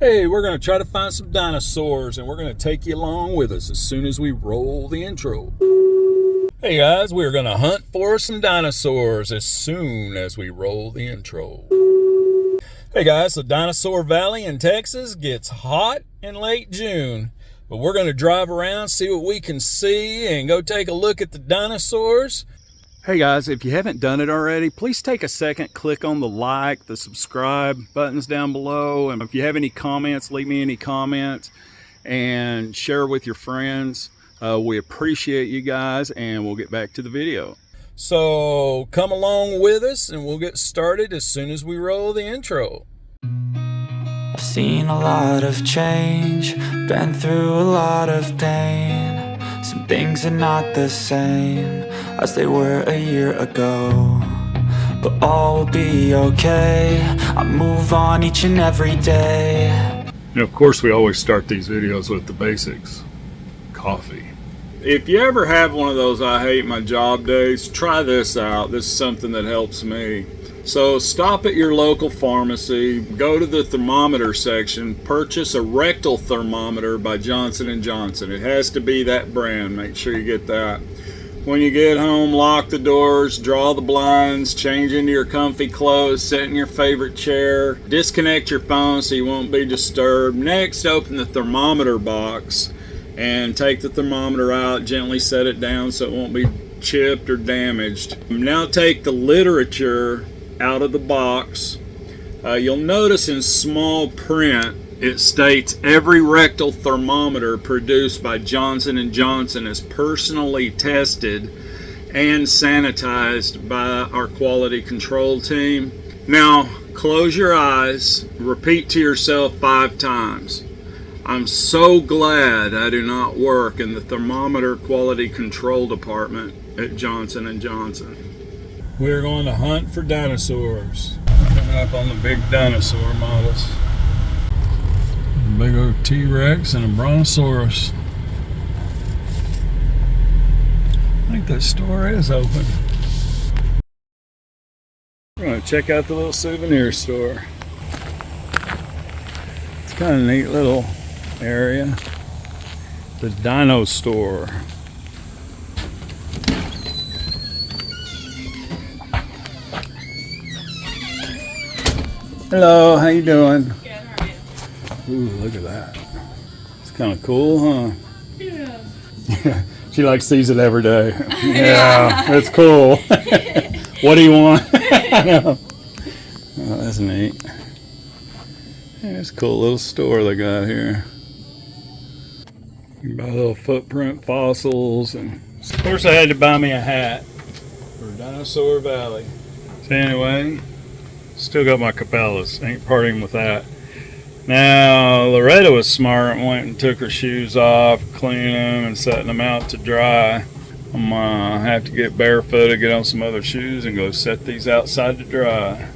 Hey, we're going to try to find some dinosaurs, and we're going to take you along with us as soon as we roll the intro. Hey guys, we're going to hunt for some dinosaurs as soon as we roll the intro. Hey guys, the Dinosaur Valley in Texas gets hot in late June, but we're going to drive around, see what we can see, and go take a look at the dinosaurs. Hey guys, if you haven't done it already, please take a second, click on the like, the subscribe buttons down below. And if you have any comments, leave me any comments and share with your friends. We appreciate you guys, and we'll get back to the video. So come along with us and we'll get started as soon as we roll the intro. I've seen a lot of change, been through a lot of pain. Some things are not the same as they were a year ago, but all will be okay. I move on each and every day. And of course we always start these videos with the basics. Coffee. If you ever have one of those I hate my job days, try this out. This is something that helps me. So stop at your local pharmacy, go to the thermometer section, purchase a rectal thermometer by Johnson & Johnson. It has to be that brand. Make sure you get that. When you get home, lock the doors, draw the blinds, change into your comfy clothes, sit in your favorite chair, disconnect your phone so you won't be disturbed. Next, open the thermometer box and take the thermometer out, gently set it down so it won't be chipped or damaged. Now take the literature out of the box. You'll notice in small print it states every rectal thermometer produced by Johnson & Johnson is personally tested and sanitized by our quality control team. Now close your eyes, repeat to yourself 5 times. I'm so glad I do not work in the thermometer quality control department at Johnson & Johnson. We're going to hunt for dinosaurs. Coming up on the big dinosaur models. Big old T-Rex and a Brontosaurus. I think that store is open. We're going to check out the little souvenir store. It's kind of a neat little area. The Dino Store. Hello, how you doing? Good, how are you? Ooh, look at that. It's kind of cool, huh? Yeah. She like sees it every day. Yeah, it's cool. What do you want? I know. Oh, that's neat. Yeah, it's a cool little store they got here. You can buy little footprint fossils, and of course I had to buy me a hat for Dinosaur Valley. So anyway, still got my Cabela's. Ain't parting with that. Now, Loretta was smart and went and took her shoes off, cleaning them and setting them out to dry. I'm gonna have to get barefooted, get on some other shoes and go set these outside to dry.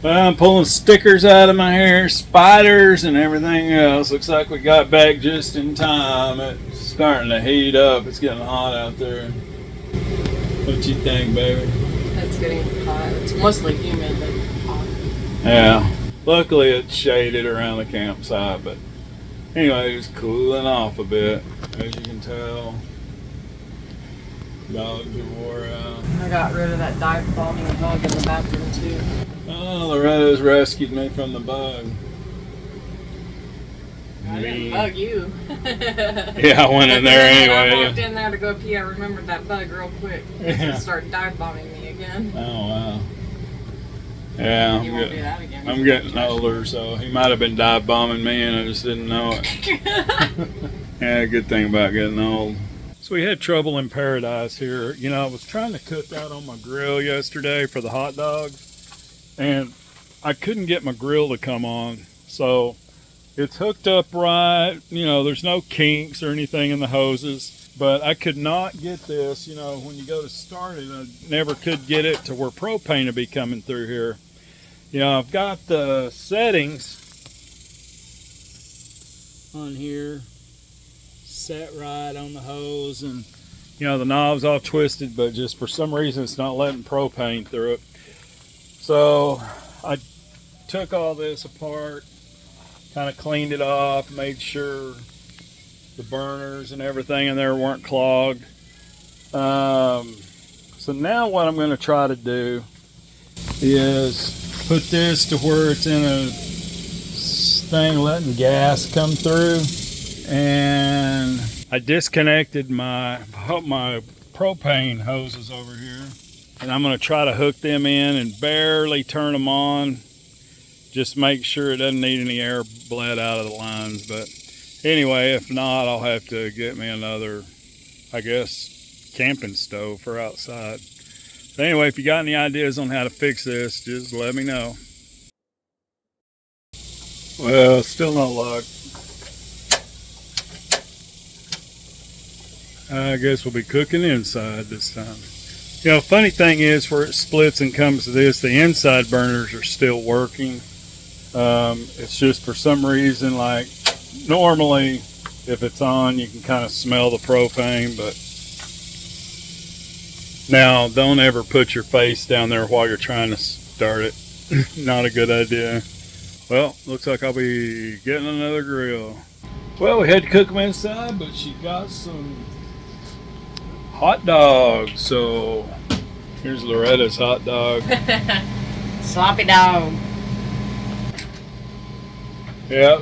Well, I'm pulling stickers out of my hair, spiders and everything else. Looks like we got back just in time. It's starting to heat up. It's getting hot out there. What you think, baby? It's getting hot. It's mostly humid, but hot. Yeah. Luckily it's shaded around the campsite, but anyway, it's cooling off a bit, as you can tell. Dogs are wore out. I got rid of that dive bombing bug in the bathroom too. Oh, Loretta's rescued me from the bug. I didn't bug you. Yeah, I went in there anyway. I walked in there to go pee. I remembered that bug real quick. Yeah. It started dive bombing me again. Oh, wow. Yeah, You won't do that again. I'm getting older, so he might have been dive bombing me and I just didn't know it. Yeah, good thing about getting old. So we had trouble in paradise here. You know, I was trying to cook out on my grill yesterday for the hot dogs, and I couldn't get my grill to come on. So it's hooked up right. You know, there's no kinks or anything in the hoses, but I could not get this. You know, when you go to start it, I never could get it to where propane would be coming through here. You know, I've got the settings on here set right on the hose, and you know, the knob's all twisted, but just for some reason it's not letting propane through it. So I took all this apart Kind of cleaned it off, made sure the burners and everything in there weren't clogged. So now what I'm going to try to do is put this to where it's in a thing letting gas come through, and I disconnected my propane hoses over here, and I'm going to try to hook them in and barely turn them on. Just make sure it doesn't need any air bled out of the lines. But anyway, if not, I'll have to get me another, I guess, camping stove for outside. So anyway, if you got any ideas on how to fix this, just let me know. Well, still no luck. I guess we'll be cooking inside this time. You know, funny thing is, where it splits and comes to this, the inside burners are still working. It's just for some reason, like normally if it's on, you can kind of smell the propane, but now don't ever put your face down there while you're trying to start it. Not a good idea. Well, looks like I'll be getting another grill. Well, we had to cook them inside, but she got some hot dogs. So here's Loretta's hot dog. Sloppy dog. Yep,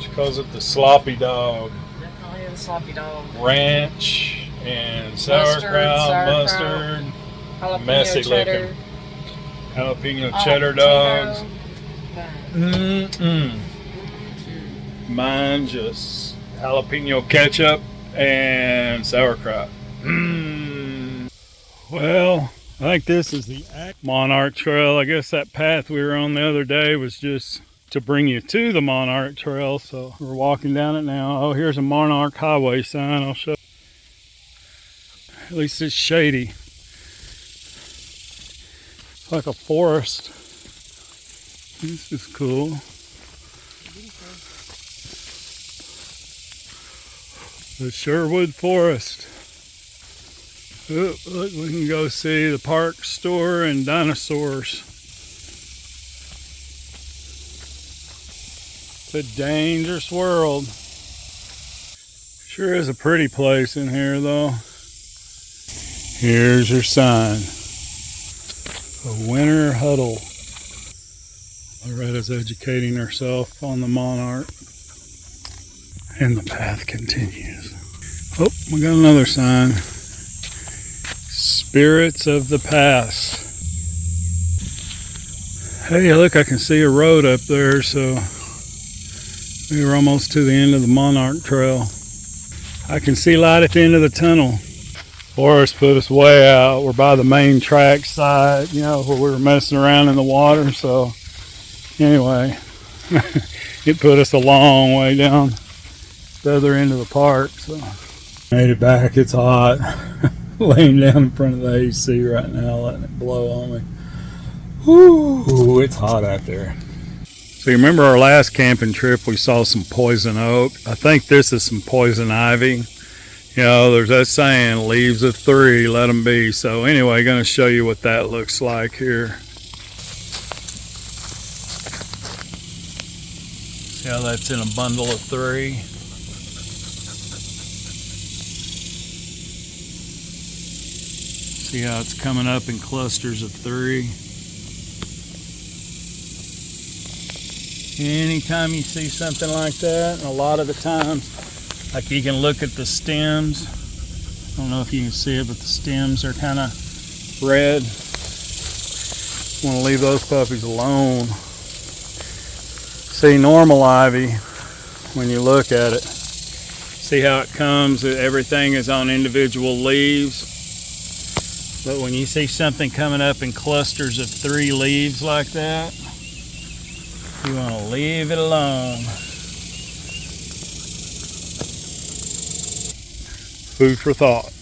she calls it the sloppy dog. Definitely the sloppy dog. Ranch and sauerkraut, mustard, jalapeno messy cheddar, looking jalapeno cheddar dogs. Mine just jalapeno ketchup and sauerkraut. Well, I think this is the Monarch Trail. I guess that path we were on the other day was just to bring you to the Monarch Trail, so we're walking down it now. Oh, here's a Monarch Highway sign. I'll show you. At least it's shady. It's like a forest. This is cool. The Sherwood Forest. Oh, look, we can go see the park store and dinosaurs. It's a dangerous world. Sure is a pretty place in here though. Here's your sign. A winter huddle. Loretta's educating herself on the Monarch. And the path continues. Oh, we got another sign. Spirits of the Past. Hey, look, I can see a road up there, so we were almost to the end of the Monarch Trail. I can see light at the end of the tunnel. Forest put us way out. We're by the main track side, you know, where we were messing around in the water. So anyway, it put us a long way down the other end of the park. So made it back. It's hot. Laying down in front of the AC right now, letting it blow on me. Woo, it's hot out there. So you remember our last camping trip, we saw some poison oak. I think this is some poison ivy. You know, there's that saying, leaves of 3, let them be. So anyway, going to show you what that looks like here. See how that's in a bundle of 3? See how it's coming up in clusters of 3? Anytime you see something like that, and a lot of the times, like you can look at the stems. I don't know if you can see it, but the stems are kind of red. Want to leave those puppies alone. See, normal ivy, when you look at it, see how it comes, everything is on individual leaves. But when you see something coming up in clusters of 3 leaves like that, you want to leave it alone. Food for thought.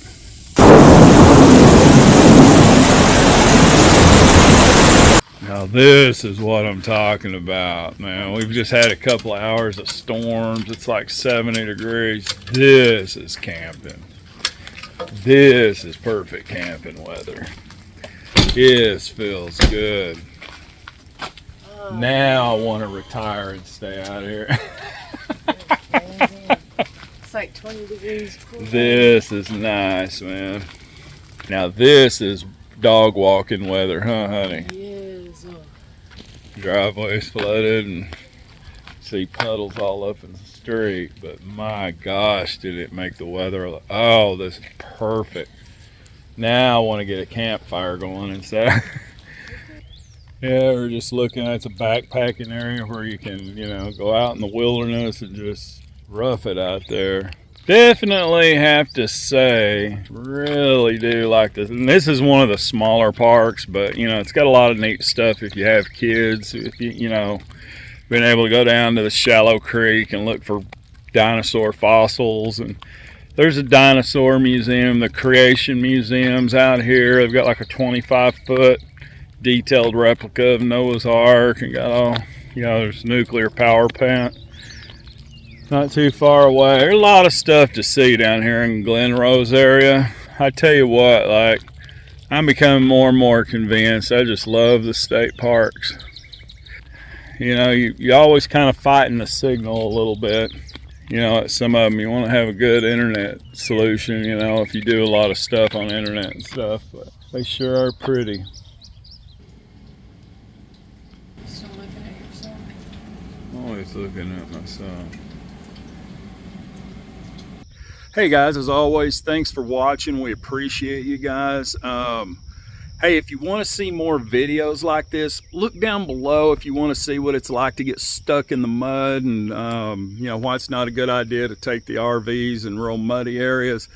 Now this is what I'm talking about, man. We've just had a couple of hours of storms. It's like 70 degrees. This is camping. This is perfect camping weather. This feels good. Now I want to retire and stay out here. It's like 20 degrees cool. This is nice, man. Now this is dog walking weather, huh, honey? Yes. Driveway's flooded and see puddles all up in the street, but my gosh, did it make the weather. Oh, this is perfect. Now I want to get a campfire going inside. Yeah, we're just looking at the backpacking area where you can, you know, go out in the wilderness and just rough it out there. Definitely have to say, really do like this. And this is one of the smaller parks, but you know, it's got a lot of neat stuff if you have kids. If you know, been able to go down to the shallow creek and look for dinosaur fossils. And there's a dinosaur museum, the creation museum's out here. They've got like a 25-foot detailed replica of Noah's Ark and got all, you know, there's nuclear power plant not too far away. There's a lot of stuff to see down here in Glen Rose area. I tell you what, like, I'm becoming more and more convinced. I just love the state parks. You know, you always kind of fighting the signal a little bit. You know, at some of them you want to have a good internet solution, you know, if you do a lot of stuff on the internet and stuff, but they sure are pretty. Still looking at yourself. Always looking at myself. Hey guys, as always, thanks for watching. We appreciate you guys. Hey, if you want to see more videos like this, look down below if you want to see what it's like to get stuck in the mud and you know, why it's not a good idea to take the RVs in real muddy areas.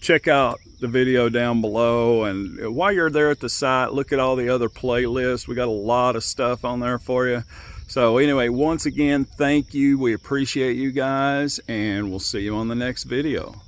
Check out the video down below, and while you're there at the site, look at all the other playlists. We got a lot of stuff on there for you. So anyway, once again, thank you. We appreciate you guys, and we'll see you on the next video.